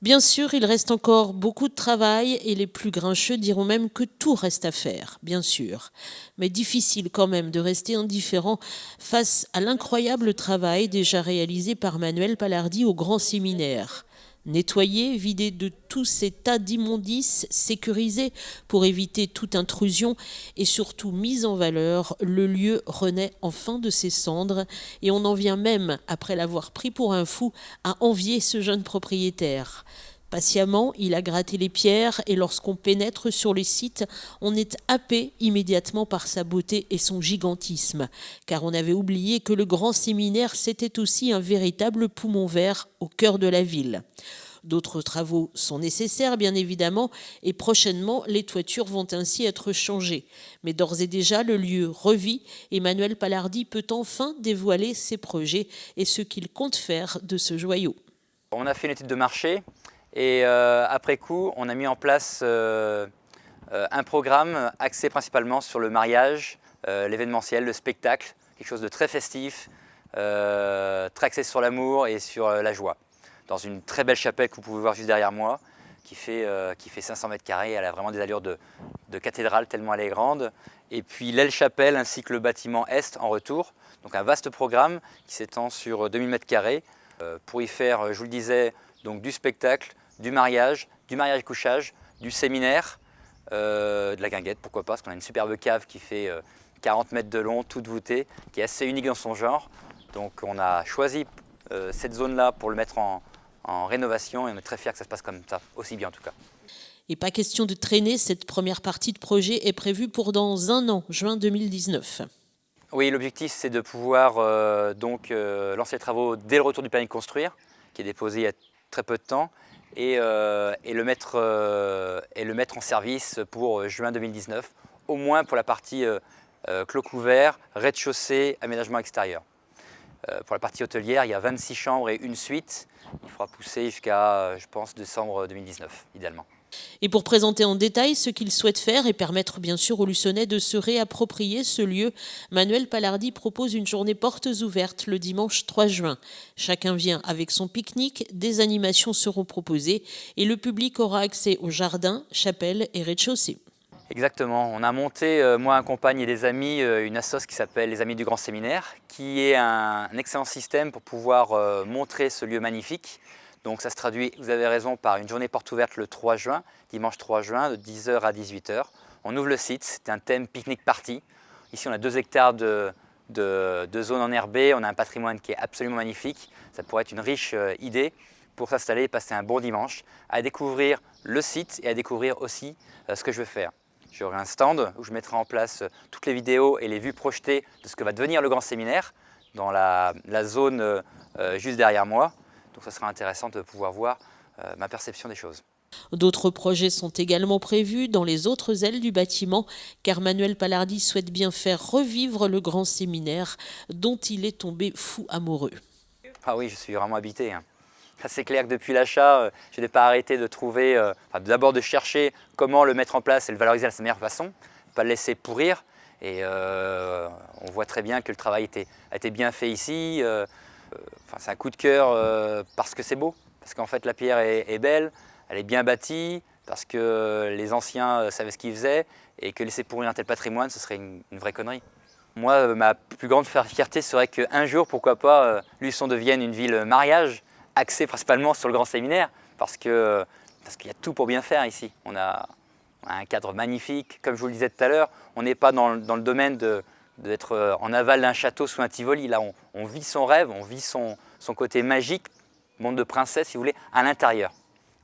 Bien sûr, il reste encore beaucoup de travail et les plus grincheux diront même que tout reste à faire, bien sûr. Mais difficile quand même de rester indifférent face à l'incroyable travail déjà réalisé par Manuel Palardi au Grand Séminaire. Nettoyer, vider de tous ces tas d'immondices, sécuriser pour éviter toute intrusion et surtout mise en valeur, le lieu renaît enfin de ses cendres et on en vient même, après l'avoir pris pour un fou, à envier ce jeune propriétaire. Patiemment, il a gratté les pierres et lorsqu'on pénètre sur les sites, on est happé immédiatement par sa beauté et son gigantisme, car on avait oublié que le Grand Séminaire, c'était aussi un véritable poumon vert au cœur de la ville. D'autres travaux sont nécessaires, bien évidemment, et prochainement, les toitures vont ainsi être changées. Mais d'ores et déjà, le lieu revit et Manuel Palardi peut enfin dévoiler ses projets et ce qu'il compte faire de ce joyau. On a fait une étude de marché et après coup, on a mis en place un programme axé principalement sur le mariage, l'événementiel, le spectacle, quelque chose de très festif, très axé sur l'amour et sur la joie. Dans une très belle chapelle que vous pouvez voir juste derrière moi, qui fait 500 mètres carrés, elle a vraiment des allures de cathédrale tellement elle est grande. Et puis l'aile chapelle ainsi que le bâtiment est en retour, donc un vaste programme qui s'étend sur 2000 mètres carrés pour y faire, je vous le disais, donc du spectacle, du mariage couchage, du séminaire, de la guinguette, pourquoi pas, parce qu'on a une superbe cave qui fait 40 mètres de long, toute voûtée, qui est assez unique dans son genre. Donc on a choisi cette zone-là pour le mettre en rénovation et on est très fiers que ça se passe comme ça, aussi bien en tout cas. Et pas question de traîner, cette première partie de projet est prévue pour dans un an, juin 2019. Oui, l'objectif c'est de pouvoir lancer les travaux dès le retour du permis de construire, qui est déposé il y a très peu de temps, et le mettre en service pour juin 2019, au moins pour la partie clos couvert, rez-de-chaussée, aménagement extérieur. Pour la partie hôtelière, il y a 26 chambres et une suite. Il faudra pousser jusqu'à, je pense, décembre 2019, idéalement. Et pour présenter en détail ce qu'il souhaite faire et permettre bien sûr aux Luçonnais de se réapproprier ce lieu, Manuel Palardi propose une journée portes ouvertes le dimanche 3 juin. Chacun vient avec son pique-nique, des animations seront proposées et le public aura accès au jardin, chapelle et rez-de-chaussée. Exactement, on a monté, moi, accompagne et des amis, une assoce qui s'appelle les Amis du Grand Séminaire, qui est un excellent système pour pouvoir montrer ce lieu magnifique. Donc ça se traduit, vous avez raison, par une journée porte ouverte le 3 juin, dimanche 3 juin, de 10 h à 18 h. On ouvre le site, c'est un thème pique-nique party. Ici on a 2 hectares de zone enherbée, on a un patrimoine qui est absolument magnifique. Ça pourrait être une riche idée pour s'installer et passer un bon dimanche, à découvrir le site et à découvrir aussi ce que je veux faire. J'aurai un stand où je mettrai en place toutes les vidéos et les vues projetées de ce que va devenir le Grand Séminaire dans la zone juste derrière moi. Donc ça sera intéressant de pouvoir voir ma perception des choses. D'autres projets sont également prévus dans les autres ailes du bâtiment, car Manuel Palardi souhaite bien faire revivre le Grand Séminaire dont il est tombé fou amoureux. Ah oui, je suis vraiment habité. C'est clair que depuis l'achat, je n'ai pas arrêté de trouver, d'abord de chercher comment le mettre en place et le valoriser de sa meilleure façon, pas le laisser pourrir. Et on voit très bien que le travail a été bien fait ici. C'est un coup de cœur parce que c'est beau, parce qu'en fait la pierre est belle, elle est bien bâtie, parce que les anciens savaient ce qu'ils faisaient et que laisser pourrir un tel patrimoine, ce serait une vraie connerie. Moi, ma plus grande fierté serait qu'un jour, pourquoi pas, Luçon devienne une ville mariage, axée principalement sur le Grand Séminaire, parce qu'il y a tout pour bien faire ici. On a un cadre magnifique, comme je vous le disais tout à l'heure, on n'est pas dans le domaine d'être en aval d'un château sous un Tivoli. Là, on vit son rêve, on vit son côté magique, monde de princesse si vous voulez, à l'intérieur.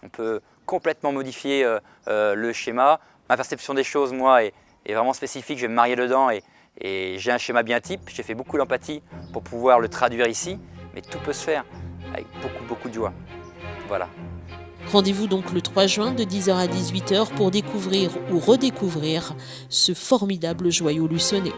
On peut complètement modifier le schéma. Ma perception des choses, moi, est vraiment spécifique, je vais me marier dedans et j'ai un schéma bien type. J'ai fait beaucoup d'empathie pour pouvoir le traduire ici, mais tout peut se faire avec beaucoup de joie. Voilà. Rendez-vous donc le 3 juin de 10 h à 18 h pour découvrir ou redécouvrir ce formidable joyau luçonnais.